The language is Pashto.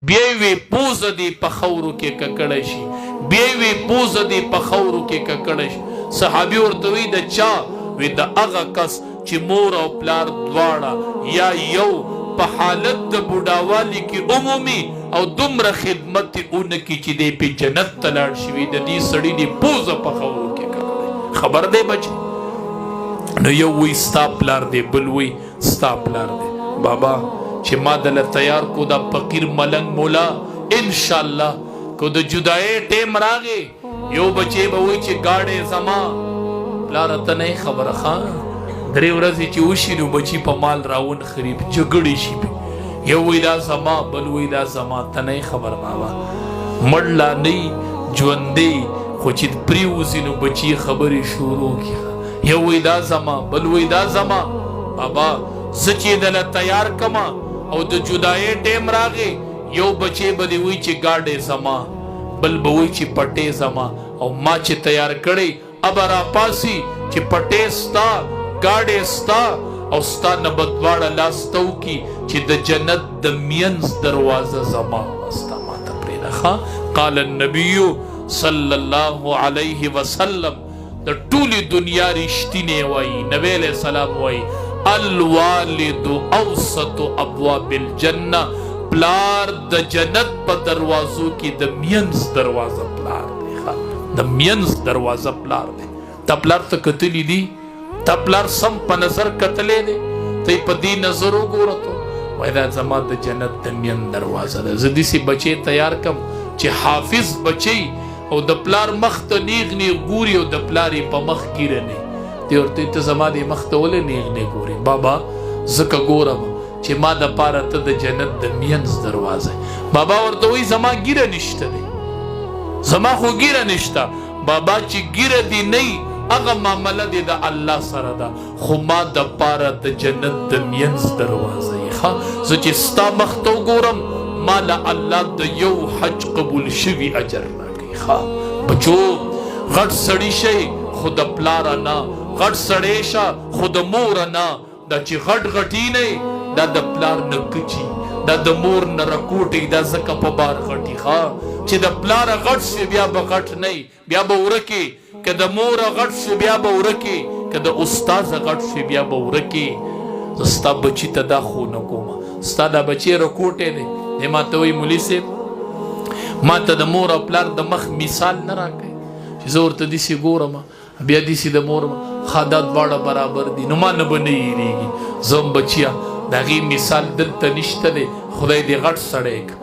بیا وی پوز دی په خورو کې ککړی شي، بیا وی پوز دی په خورو کې ککړی شي. صحابي ورته وی د چا؟ وی د هغه کس چې مور او پلار دواړه یا یو په حالت د بوډاوالي کې عمومي او دومره خدمت اونکي چې دی په جنت ته لاړ شي، د دې سړي دی پوزه په خورو کې ککړی. خبر دی بچي؟ نو یو وی ستا پلار دی، بل وی ستا پلار دی. بابا چې ما دل تیار کو دا فقیر ملنګ مولا انشاءالله کو د جدای ټیم راغې یو بچي به وی چې گاډې زما پلار ته نه خبره خان درې ورځې چې وشي نو بچي په مال راون خریب جګړې شي، یو وی دا زما بل وی دا زما ته نه خبر. بابا مړلا نه ژوندې خو چې پریوزي نو بچي خبرې شروع کړه، یو وی دا زما بل وی دا زما. بابا زچې دل تیار کما او د جدای ټیم راغې یو بچي به دی وی چې گاډې زما بل به وی چې پټې زما، او ما چې تیار کړی اب را پاسی چې پټې ستا گاډې ستا او ستا نه بدواړه لاستو کی چې د جنت د مینز دروازه زما ستا ما ته پرېږده. قال النبي صلی الله علیه وسلم د ټولې دنیا رښتینې وایي، نبی علیہ السلام وایي الوالد اوسط ابواب الجنه، پلار د جنت په دروازو کې د مینز دروازه پلار دی، د مینز دروازه پلار دی. تا پلار ته کتلی دی؟ تا پلار سم په نظر کتلی دی؟ ته په دې نظر وګوره ته وای دا زما د جنت د مین دروازه ده. زه داسې بچی تیار کم چې حافظ بچی او د پلار مخ ته نیغ نیغ ګوري او د پلار یې په مخ ګیره نه دی ورته ته زما د مخ ته ولې نیغ نیغ ګوري؟ بابا ځکه ګورم چې ما د پاره ته د جنت د مینز دروازه. بابا ورته وایي زما ګیره نشته دی، زما خو ګیره نشته. بابا چې ګیره دی نه هغه معامله دی د الله سره ده، خو ما د پاره د جنت د مینز دروازه یې زه چې ستا مخ ته وګورم ما له الله د یو حج قبول شوي اجر راکوي. بچو غټ سړي شئ خو د پلاره نه، غټ سړی شه خو د موره نه. دا چې غټ غټي نه دا د پلار نه کچي، دا د مور نه رکوټي، دا ځکه په بار غټي چې د پلاره غټ شي بیا به غټ نه بیا به ورکي، که د موره غټ شي بیا به ورکي، که د استاد غټ شي بیا به ورکي. زه ستا بچي ته دا خو نه کومه، ستا دا بچی رکوټی دی. دی ما ته وایي مولي صاحب ما ته د مور او پلار د مخ مثال نه راکوي چې زه ورته داسې ګورم بیا داسې د مور ښه دا دواړه برابر دي، نو ما نه به نه هېرېږي. زه هم بچیه د هغې مثال دلته نشته دی، خدای دې غټ سړی که